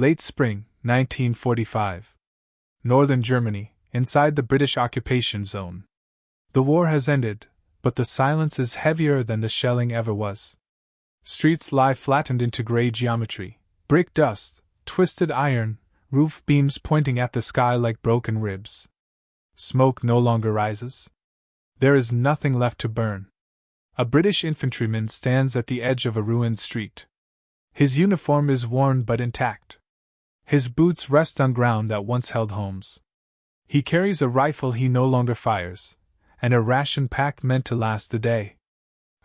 Late spring, 1945. Northern Germany, inside the British occupation zone. The war has ended, but the silence is heavier than the shelling ever was. Streets lie flattened into gray geometry, brick dust, twisted iron, roof beams pointing at the sky like broken ribs. Smoke no longer rises. There is nothing left to burn. A British infantryman stands at the edge of a ruined street. His uniform is worn but intact. His boots rest on ground that once held homes. He carries a rifle he no longer fires, and a ration pack meant to last a day.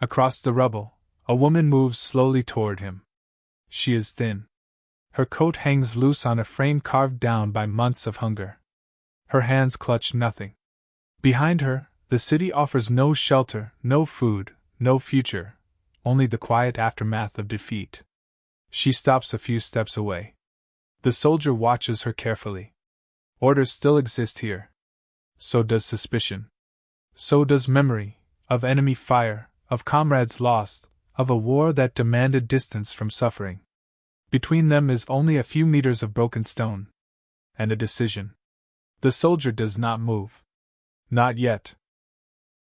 Across the rubble, a woman moves slowly toward him. She is thin. Her coat hangs loose on a frame carved down by months of hunger. Her hands clutch nothing. Behind her, the city offers no shelter, no food, no future, only the quiet aftermath of defeat. She stops a few steps away. The soldier watches her carefully. Orders still exist here. So does suspicion. So does memory, of enemy fire, of comrades lost, of a war that demanded distance from suffering. Between them is only a few meters of broken stone. And a decision. The soldier does not move. Not yet.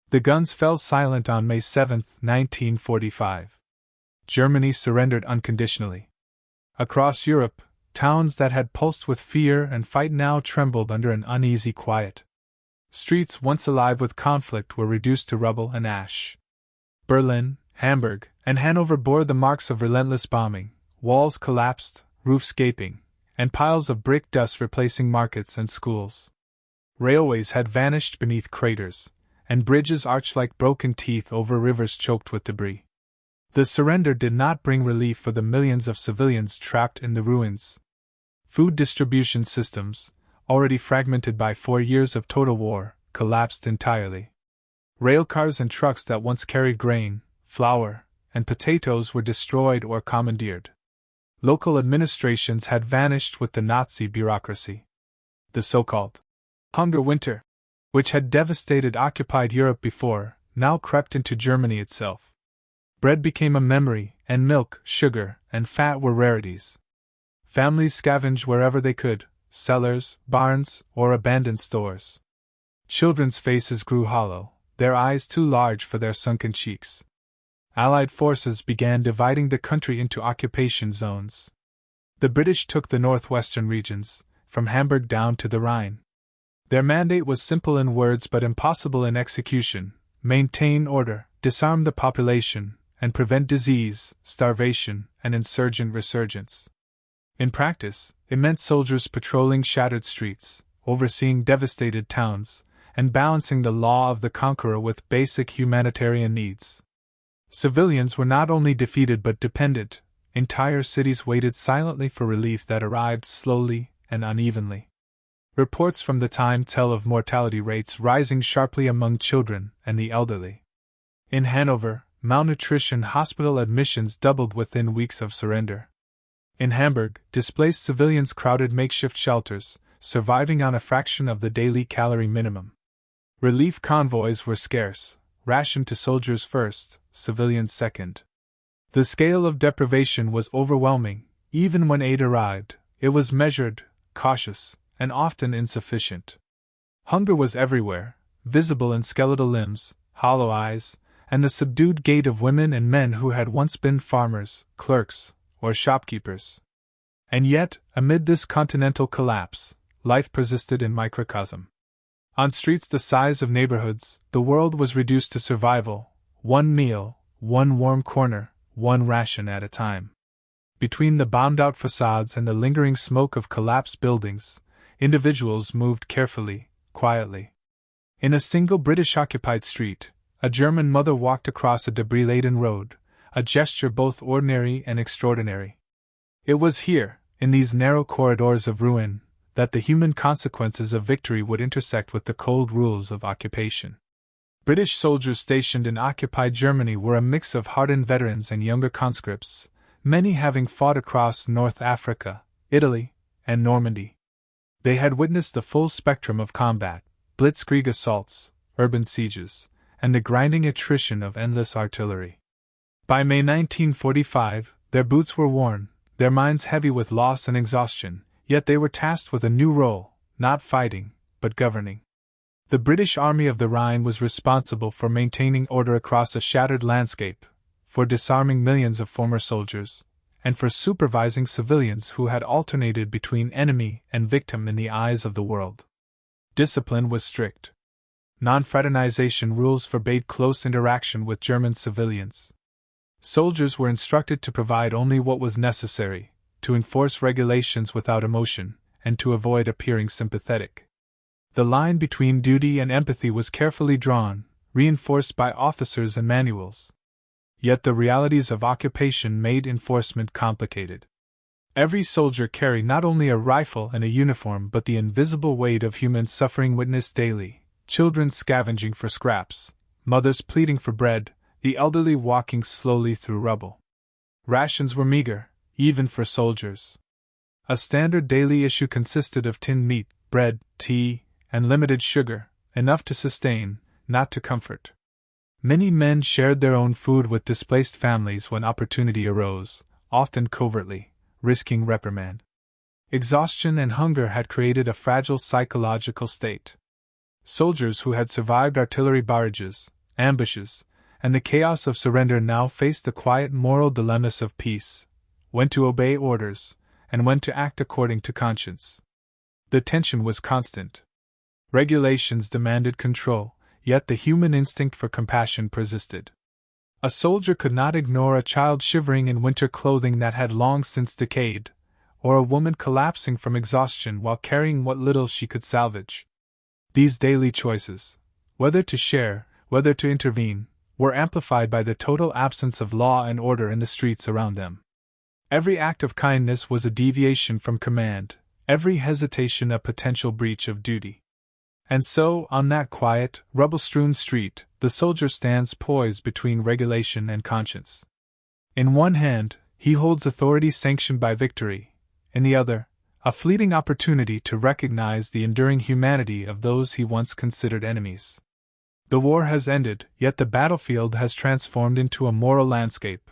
The guns fell silent on May 7, 1945. Germany surrendered unconditionally. Across Europe, towns that had pulsed with fear and fight now trembled under an uneasy quiet. Streets once alive with conflict were reduced to rubble and ash. Berlin, Hamburg, and Hanover bore the marks of relentless bombing, walls collapsed, roofs gaping, and piles of brick dust replacing markets and schools. Railways had vanished beneath craters, and bridges arched like broken teeth over rivers choked with debris. The surrender did not bring relief for the millions of civilians trapped in the ruins. Food distribution systems, already fragmented by 4 years of total war, collapsed entirely. Railcars and trucks that once carried grain, flour, and potatoes were destroyed or commandeered. Local administrations had vanished with the Nazi bureaucracy. The so-called hunger winter, which had devastated occupied Europe before, now crept into Germany itself. Bread became a memory, and milk, sugar, and fat were rarities. Families scavenged wherever they could, cellars, barns, or abandoned stores. Children's faces grew hollow, their eyes too large for their sunken cheeks. Allied forces began dividing the country into occupation zones. The British took the northwestern regions, from Hamburg down to the Rhine. Their mandate was simple in words but impossible in execution: maintain order, disarm the population, and prevent disease, starvation, and insurgent resurgence. In practice, it meant soldiers patrolling shattered streets, overseeing devastated towns, and balancing the law of the conqueror with basic humanitarian needs. Civilians were not only defeated but dependent. Entire cities waited silently for relief that arrived slowly and unevenly. Reports from the time tell of mortality rates rising sharply among children and the elderly. In Hanover, malnutrition hospital admissions doubled within weeks of surrender. In Hamburg, displaced civilians crowded makeshift shelters, surviving on a fraction of the daily calorie minimum. Relief convoys were scarce, rationed to soldiers first, civilians second. The scale of deprivation was overwhelming. Even when aid arrived, it was measured, cautious, and often insufficient. Hunger was everywhere, visible in skeletal limbs, hollow eyes, and the subdued gait of women and men who had once been farmers, clerks, or shopkeepers. And yet, amid this continental collapse, life persisted in microcosm. On streets the size of neighborhoods, the world was reduced to survival: one meal, one warm corner, one ration at a time. Between the bombed-out facades and the lingering smoke of collapsed buildings, individuals moved carefully, quietly. In a single British-occupied street, a German mother walked across a debris-laden road, a gesture both ordinary and extraordinary. It was here, in these narrow corridors of ruin, that the human consequences of victory would intersect with the cold rules of occupation. British soldiers stationed in occupied Germany were a mix of hardened veterans and younger conscripts, many having fought across North Africa, Italy, and Normandy. They had witnessed the full spectrum of combat: blitzkrieg assaults, urban sieges, and the grinding attrition of endless artillery. By May 1945, their boots were worn, their minds heavy with loss and exhaustion, yet they were tasked with a new role, not fighting, but governing. The British Army of the Rhine was responsible for maintaining order across a shattered landscape, for disarming millions of former soldiers, and for supervising civilians who had alternated between enemy and victim in the eyes of the world. Discipline was strict. Non-fraternization rules forbade close interaction with German civilians. Soldiers were instructed to provide only what was necessary, to enforce regulations without emotion, and to avoid appearing sympathetic. The line between duty and empathy was carefully drawn, reinforced by officers and manuals. Yet the realities of occupation made enforcement complicated. Every soldier carried not only a rifle and a uniform but the invisible weight of human suffering witnessed daily, children scavenging for scraps, mothers pleading for bread, the elderly walking slowly through rubble. Rations were meager, even for soldiers. A standard daily issue consisted of tinned meat, bread, tea, and limited sugar, enough to sustain, not to comfort. Many men shared their own food with displaced families when opportunity arose, often covertly, risking reprimand. Exhaustion and hunger had created a fragile psychological state. Soldiers who had survived artillery barrages, ambushes, and the chaos of surrender now faced the quiet moral dilemmas of peace: when to obey orders, and when to act according to conscience. The tension was constant. Regulations demanded control, yet the human instinct for compassion persisted. A soldier could not ignore a child shivering in winter clothing that had long since decayed, or a woman collapsing from exhaustion while carrying what little she could salvage. These daily choices, whether to share, whether to intervene, were amplified by the total absence of law and order in the streets around them. Every act of kindness was a deviation from command, every hesitation a potential breach of duty. And so, on that quiet, rubble-strewn street, the soldier stands poised between regulation and conscience. In one hand, he holds authority sanctioned by victory; in the other, a fleeting opportunity to recognize the enduring humanity of those he once considered enemies. The war has ended, yet the battlefield has transformed into a moral landscape,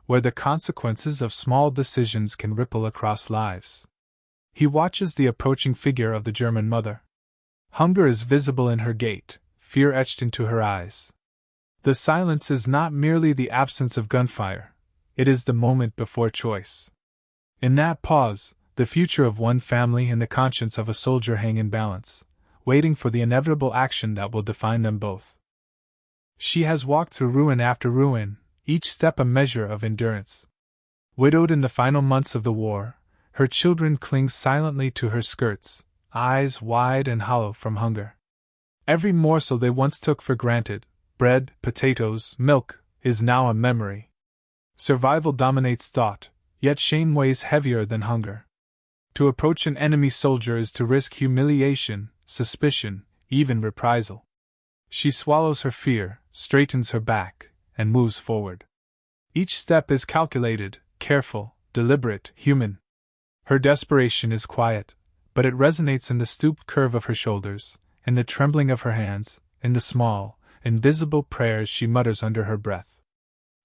where the consequences of small decisions can ripple across lives. He watches the approaching figure of the German mother. Hunger is visible in her gait, fear etched into her eyes. The silence is not merely the absence of gunfire, it is the moment before choice. In that pause, the future of one family and the conscience of a soldier hang in balance, waiting for the inevitable action that will define them both. She has walked through ruin after ruin, each step a measure of endurance. Widowed in the final months of the war, her children cling silently to her skirts, eyes wide and hollow from hunger. Every morsel they once took for granted, bread, potatoes, milk, is now a memory. Survival dominates thought, yet shame weighs heavier than hunger. To approach an enemy soldier is to risk humiliation, suspicion, even reprisal. She swallows her fear, straightens her back, and moves forward. Each step is calculated, careful, deliberate, human. Her desperation is quiet, but it resonates in the stooped curve of her shoulders, in the trembling of her hands, in the small, invisible prayers she mutters under her breath.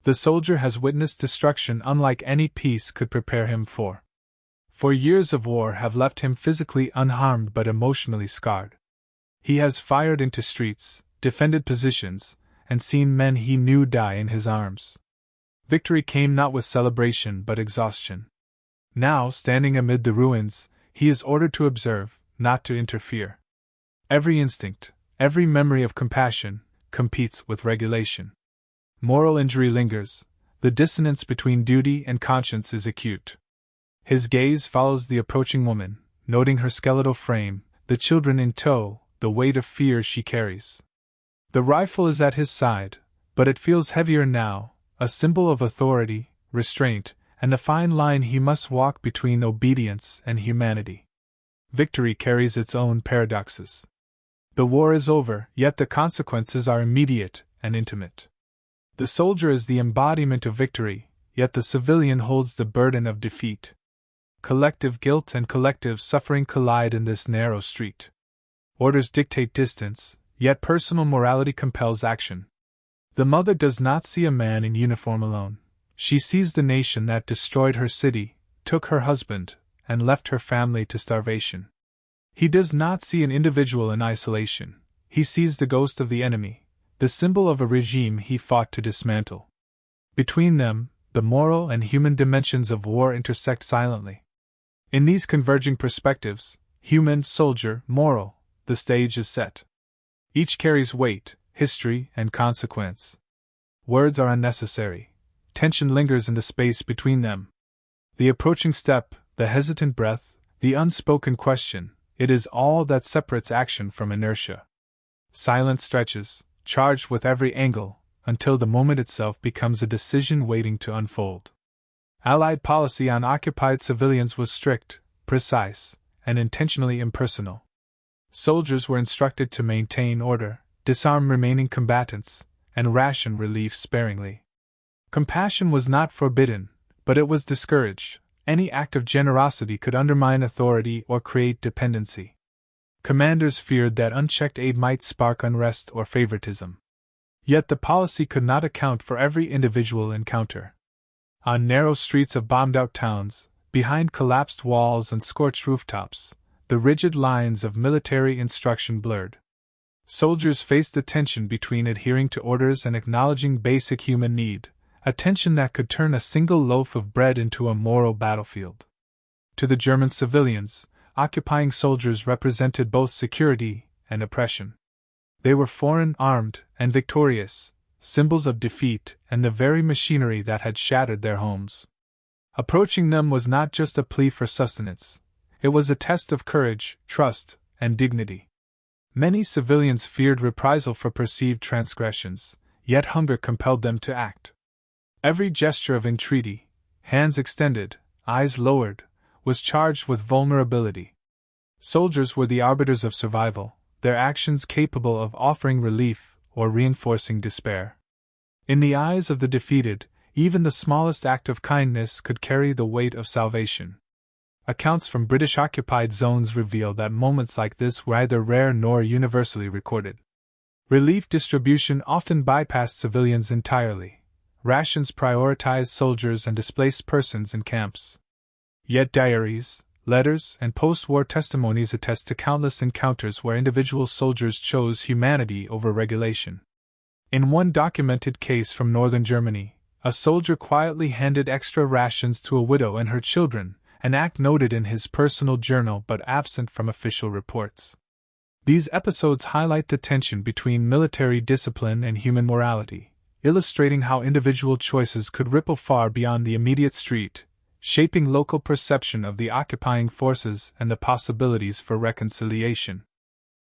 The soldier has witnessed destruction unlike any peace could prepare him for. For years of war have left him physically unharmed but emotionally scarred. He has fired into streets, defended positions, and seen men he knew die in his arms. Victory came not with celebration but exhaustion. Now, standing amid the ruins, he is ordered to observe, not to interfere. Every instinct, every memory of compassion, competes with regulation. Moral injury lingers, the dissonance between duty and conscience is acute. His gaze follows the approaching woman, noting her skeletal frame, the children in tow, the weight of fear she carries. The rifle is at his side, but it feels heavier now, a symbol of authority, restraint, and the fine line he must walk between obedience and humanity. Victory carries its own paradoxes. The war is over, yet the consequences are immediate and intimate. The soldier is the embodiment of victory, yet the civilian holds the burden of defeat. Collective guilt and collective suffering collide in this narrow street. Orders dictate distance, yet personal morality compels action. The mother does not see a man in uniform alone. She sees the nation that destroyed her city, took her husband, and left her family to starvation. He does not see an individual in isolation, he sees the ghost of the enemy, the symbol of a regime he fought to dismantle. Between them, the moral and human dimensions of war intersect silently. In these converging perspectives, human, soldier, moral, the stage is set. Each carries weight, history, and consequence. Words are unnecessary. Tension lingers in the space between them. The approaching step, the hesitant breath, the unspoken question, it is all that separates action from inertia. Silence stretches, charged with every angle, until the moment itself becomes a decision waiting to unfold. Allied policy on occupied civilians was strict, precise, and intentionally impersonal. Soldiers were instructed to maintain order, disarm remaining combatants, and ration relief sparingly. Compassion was not forbidden, but it was discouraged. Any act of generosity could undermine authority or create dependency. Commanders feared that unchecked aid might spark unrest or favoritism. Yet the policy could not account for every individual encounter. On narrow streets of bombed-out towns, behind collapsed walls and scorched rooftops, the rigid lines of military instruction blurred. Soldiers faced the tension between adhering to orders and acknowledging basic human need, a tension that could turn a single loaf of bread into a moral battlefield. To the German civilians, occupying soldiers represented both security and oppression. They were foreign, armed, and victorious, symbols of defeat and the very machinery that had shattered their homes. Approaching them was not just a plea for sustenance, it was a test of courage, trust, and dignity. Many civilians feared reprisal for perceived transgressions, yet hunger compelled them to act. Every gesture of entreaty, hands extended, eyes lowered, was charged with vulnerability. Soldiers were the arbiters of survival, their actions capable of offering relief or reinforcing despair. In the eyes of the defeated, even the smallest act of kindness could carry the weight of salvation. Accounts from British-occupied zones reveal that moments like this were neither rare nor universally recorded. Relief distribution often bypassed civilians entirely. Rations prioritized soldiers and displaced persons in camps. Yet diaries, letters, and post-war testimonies attest to countless encounters where individual soldiers chose humanity over regulation. In one documented case from northern Germany, a soldier quietly handed extra rations to a widow and her children, an act noted in his personal journal but absent from official reports. These episodes highlight the tension between military discipline and human morality, illustrating how individual choices could ripple far beyond the immediate street, shaping local perception of the occupying forces and the possibilities for reconciliation.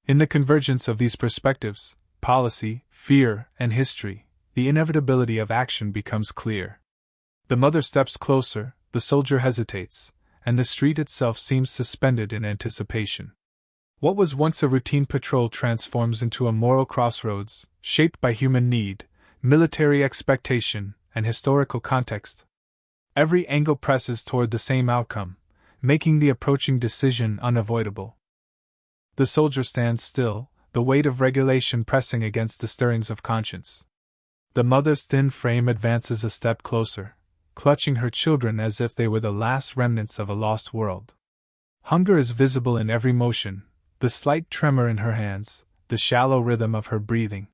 In the convergence of these perspectives, policy, fear, and history, the inevitability of action becomes clear. The mother steps closer, the soldier hesitates, and the street itself seems suspended in anticipation. What was once a routine patrol transforms into a moral crossroads, shaped by human need, military expectation, and historical context. Every angle presses toward the same outcome, making the approaching decision unavoidable. The soldier stands still, the weight of regulation pressing against the stirrings of conscience. The mother's thin frame advances a step closer, clutching her children as if they were the last remnants of a lost world. Hunger is visible in every motion, the slight tremor in her hands, the shallow rhythm of her breathing.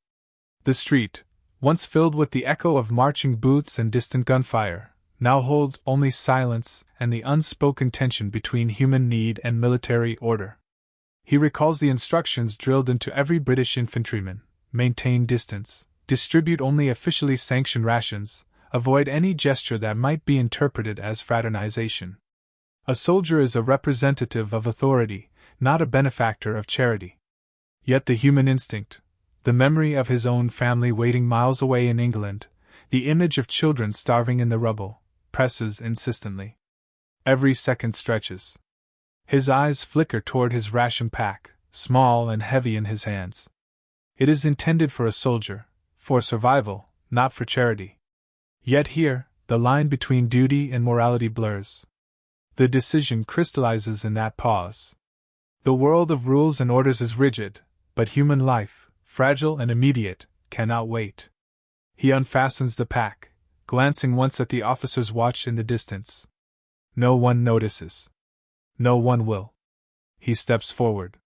The street, once filled with the echo of marching boots and distant gunfire, now holds only silence and the unspoken tension between human need and military order. He recalls the instructions drilled into every British infantryman: maintain distance, distribute only officially sanctioned rations, avoid any gesture that might be interpreted as fraternization. A soldier is a representative of authority, not a benefactor of charity. Yet the human instinct, the memory of his own family waiting miles away in England, the image of children starving in the rubble, presses insistently. Every second stretches. His eyes flicker toward his ration pack, small and heavy in his hands. It is intended for a soldier, for survival, not for charity. Yet here, the line between duty and morality blurs. The decision crystallizes in that pause. The world of rules and orders is rigid, but human life, fragile and immediate, cannot wait. He unfastens the pack, glancing once at the officer's watch in the distance. No one notices. No one will. He steps forward.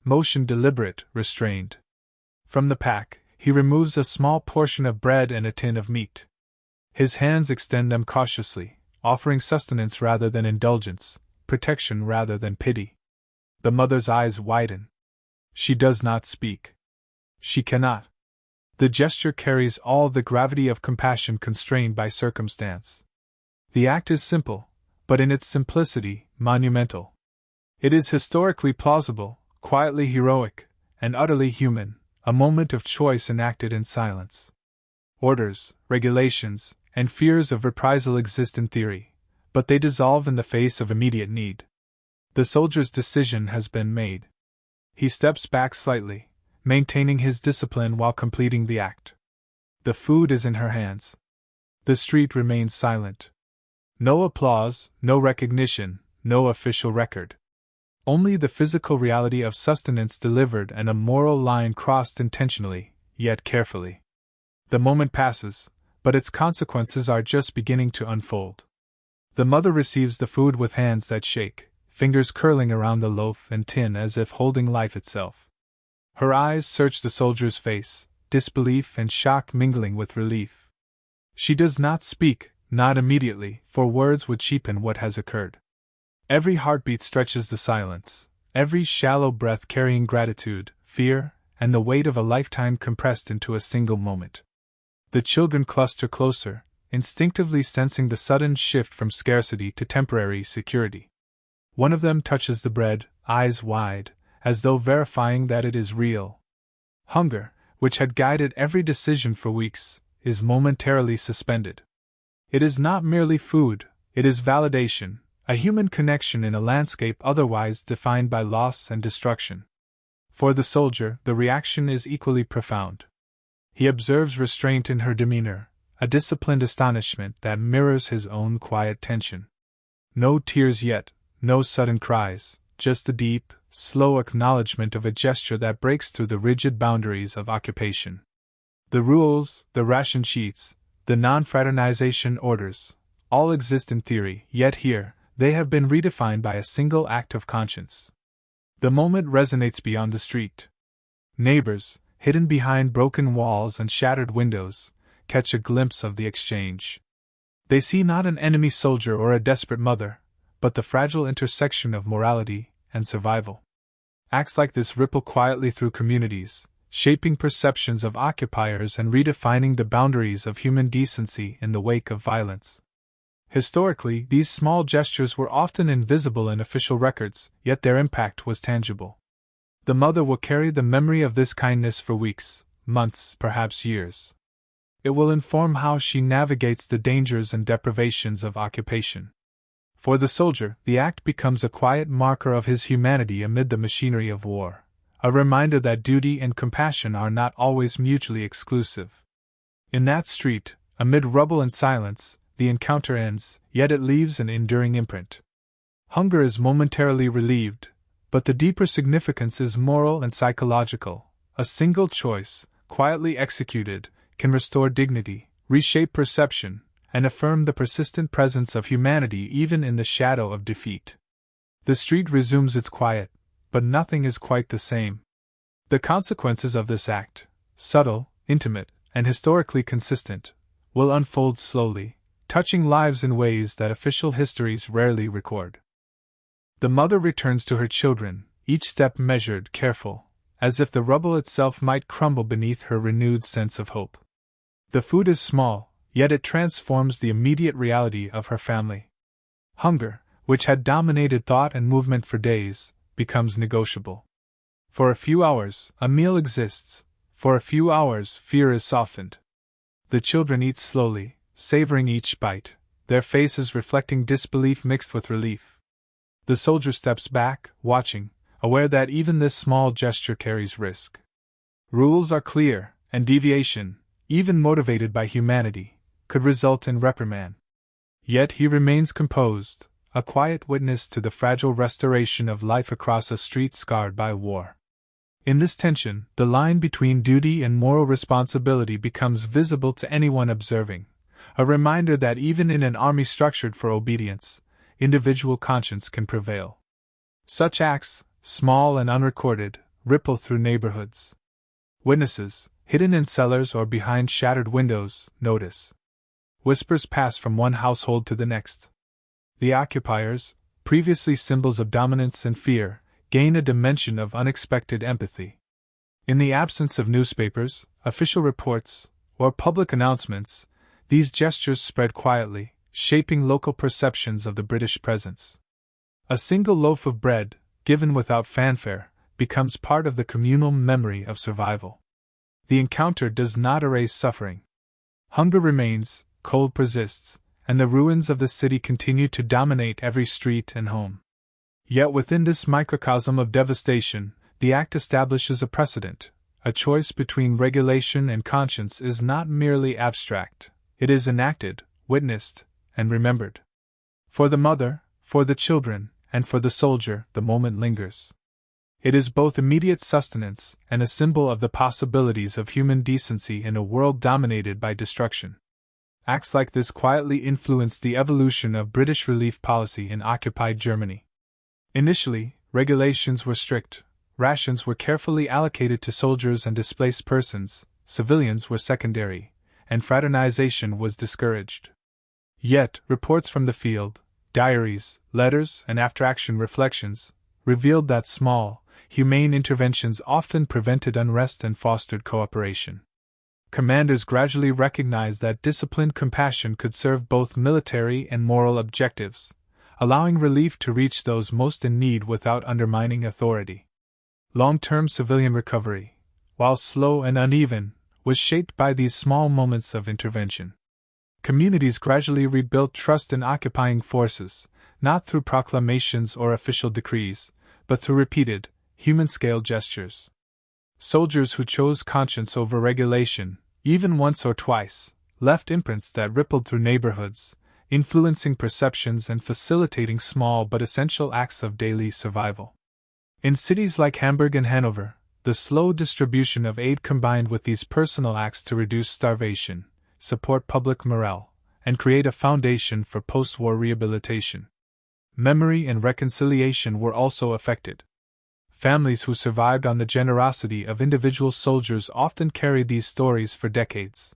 Motion deliberate, restrained. From the pack, he removes a small portion of bread and a tin of meat. His hands extend them cautiously, offering sustenance rather than indulgence, protection rather than pity. The mother's eyes widen. She does not speak. She cannot. The gesture carries all the gravity of compassion constrained by circumstance. The act is simple, but in its simplicity, monumental. It is historically plausible, quietly heroic, and utterly human, a moment of choice enacted in silence. Orders, regulations, and fears of reprisal exist in theory, but they dissolve in the face of immediate need. The soldier's decision has been made. He steps back slightly, maintaining his discipline while completing the act. The food is in her hands. The street remains silent. No applause, no recognition, no official record. Only the physical reality of sustenance delivered and a moral line crossed intentionally, yet carefully. The moment passes, but its consequences are just beginning to unfold. The mother receives the food with hands that shake, fingers curling around the loaf and tin as if holding life itself. Her eyes search the soldier's face, disbelief and shock mingling with relief. She does not speak, not immediately, for words would cheapen what has occurred. Every heartbeat stretches the silence, every shallow breath carrying gratitude, fear, and the weight of a lifetime compressed into a single moment. The children cluster closer, instinctively sensing the sudden shift from scarcity to temporary security. One of them touches the bread, eyes wide, as though verifying that it is real. Hunger, which had guided every decision for weeks, is momentarily suspended. It is not merely food, it is validation, a human connection in a landscape otherwise defined by loss and destruction. For the soldier, the reaction is equally profound. He observes restraint in her demeanor, a disciplined astonishment that mirrors his own quiet tension. No tears yet, no sudden cries, just the deep, slow acknowledgement of a gesture that breaks through the rigid boundaries of occupation. The rules, the ration sheets, the non-fraternization orders, all exist in theory, yet here, they have been redefined by a single act of conscience. The moment resonates beyond the street. Neighbors, hidden behind broken walls and shattered windows, catch a glimpse of the exchange. They see not an enemy soldier or a desperate mother, but the fragile intersection of morality and survival. Acts like this ripple quietly through communities, shaping perceptions of occupiers and redefining the boundaries of human decency in the wake of violence. Historically, these small gestures were often invisible in official records, yet their impact was tangible. The mother will carry the memory of this kindness for weeks, months, perhaps years. It will inform how she navigates the dangers and deprivations of occupation. For the soldier, the act becomes a quiet marker of his humanity amid the machinery of war, a reminder that duty and compassion are not always mutually exclusive. In that street, amid rubble and silence, the encounter ends, yet it leaves an enduring imprint. Hunger is momentarily relieved, but the deeper significance is moral and psychological. A single choice, quietly executed, can restore dignity, reshape perception, and affirm the persistent presence of humanity even in the shadow of defeat. The street resumes its quiet, but nothing is quite the same. The consequences of this act, subtle, intimate, and historically consistent, will unfold slowly, touching lives in ways that official histories rarely record. The mother returns to her children, each step measured, careful, as if the rubble itself might crumble beneath her renewed sense of hope. The food is small, yet it transforms the immediate reality of her family. Hunger, which had dominated thought and movement for days, becomes negotiable. For a few hours, a meal exists. For a few hours, fear is softened. The children eat slowly, savoring each bite, their faces reflecting disbelief mixed with relief. The soldier steps back, watching, aware that even this small gesture carries risk. Rules are clear, and deviation, even motivated by humanity, could result in reprimand. Yet he remains composed, a quiet witness to the fragile restoration of life across a street scarred by war. In this tension, the line between duty and moral responsibility becomes visible to anyone observing, a reminder that even in an army structured for obedience, individual conscience can prevail. Such acts, small and unrecorded, ripple through neighborhoods. Witnesses, hidden in cellars or behind shattered windows, notice. Whispers pass from one household to the next. The occupiers, previously symbols of dominance and fear, gain a dimension of unexpected empathy. In the absence of newspapers, official reports, or public announcements, these gestures spread quietly, shaping local perceptions of the British presence. A single loaf of bread, given without fanfare, becomes part of the communal memory of survival. The encounter does not erase suffering. Hunger remains, cold persists, and the ruins of the city continue to dominate every street and home. Yet within this microcosm of devastation, the act establishes a precedent. A choice between regulation and conscience is not merely abstract, it is enacted, witnessed, and remembered. For the mother, for the children, and for the soldier, the moment lingers. It is both immediate sustenance and a symbol of the possibilities of human decency in a world dominated by destruction. Acts like this quietly influenced the evolution of British relief policy in occupied Germany. Initially, regulations were strict, rations were carefully allocated to soldiers and displaced persons, civilians were secondary, and fraternization was discouraged. Yet, reports from the field, diaries, letters, and after-action reflections revealed that small, humane interventions often prevented unrest and fostered cooperation. Commanders gradually recognized that disciplined compassion could serve both military and moral objectives, allowing relief to reach those most in need without undermining authority. Long-term civilian recovery, while slow and uneven, was shaped by these small moments of intervention. Communities gradually rebuilt trust in occupying forces, not through proclamations or official decrees, but through repeated, human-scale gestures. Soldiers who chose conscience over regulation, even once or twice, left imprints that rippled through neighborhoods, influencing perceptions and facilitating small but essential acts of daily survival. In cities like Hamburg and Hanover, the slow distribution of aid combined with these personal acts to reduce starvation, support public morale, and create a foundation for post-war rehabilitation. Memory and reconciliation were also affected. Families who survived on the generosity of individual soldiers often carried these stories for decades.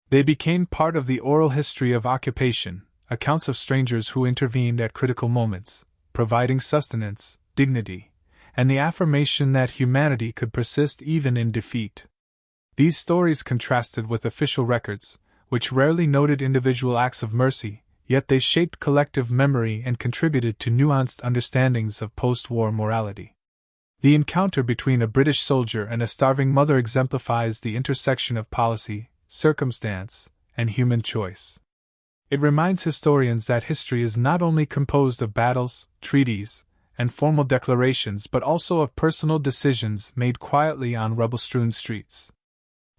They became part of the oral history of occupation, accounts of strangers who intervened at critical moments, providing sustenance, dignity, and the affirmation that humanity could persist even in defeat. These stories contrasted with official records, which rarely noted individual acts of mercy, yet they shaped collective memory and contributed to nuanced understandings of post-war morality. The encounter between a British soldier and a starving mother exemplifies the intersection of policy, circumstance, and human choice. It reminds historians that history is not only composed of battles, treaties, and formal declarations but also of personal decisions made quietly on rubble-strewn streets.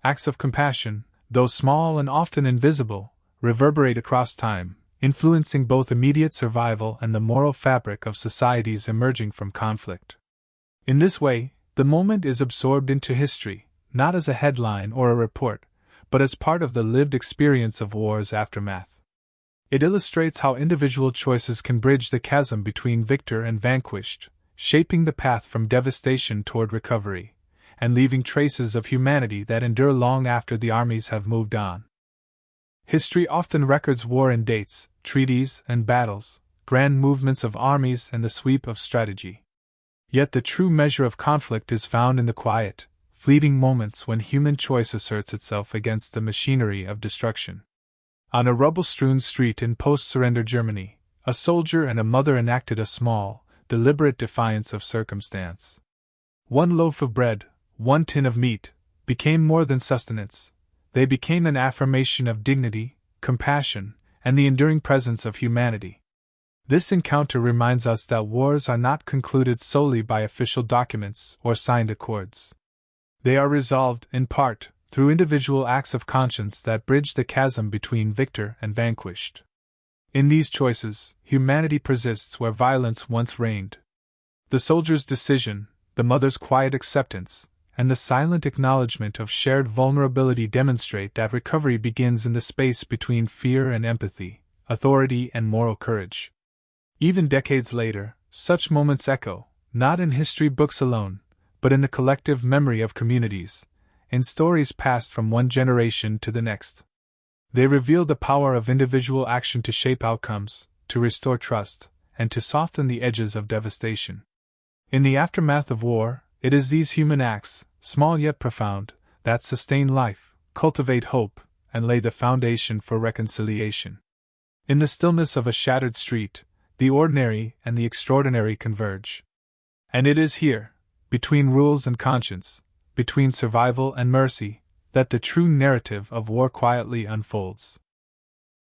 Acts of compassion, though small and often invisible, reverberate across time, influencing both immediate survival and the moral fabric of societies emerging from conflict. In this way, the moment is absorbed into history, not as a headline or a report, but as part of the lived experience of war's aftermath. It illustrates how individual choices can bridge the chasm between victor and vanquished, shaping the path from devastation toward recovery, and leaving traces of humanity that endure long after the armies have moved on. History often records war in dates, treaties, and battles, grand movements of armies and the sweep of strategy. Yet the true measure of conflict is found in the quiet, fleeting moments when human choice asserts itself against the machinery of destruction. On a rubble-strewn street in post-surrender Germany, a soldier and a mother enacted a small, deliberate defiance of circumstance. One loaf of bread, one tin of meat, became more than sustenance. They became an affirmation of dignity, compassion, and the enduring presence of humanity. This encounter reminds us that wars are not concluded solely by official documents or signed accords. They are resolved, in part, through individual acts of conscience that bridge the chasm between victor and vanquished. In these choices, humanity persists where violence once reigned. The soldier's decision, the mother's quiet acceptance, and the silent acknowledgement of shared vulnerability demonstrate that recovery begins in the space between fear and empathy, authority and moral courage. Even decades later, such moments echo, not in history books alone, but in the collective memory of communities, in stories passed from one generation to the next. They reveal the power of individual action to shape outcomes, to restore trust, and to soften the edges of devastation. In the aftermath of war, it is these human acts, small yet profound, that sustain life, cultivate hope, and lay the foundation for reconciliation. In the stillness of a shattered street, the ordinary and the extraordinary converge. And it is here, between rules and conscience, between survival and mercy, that the true narrative of war quietly unfolds.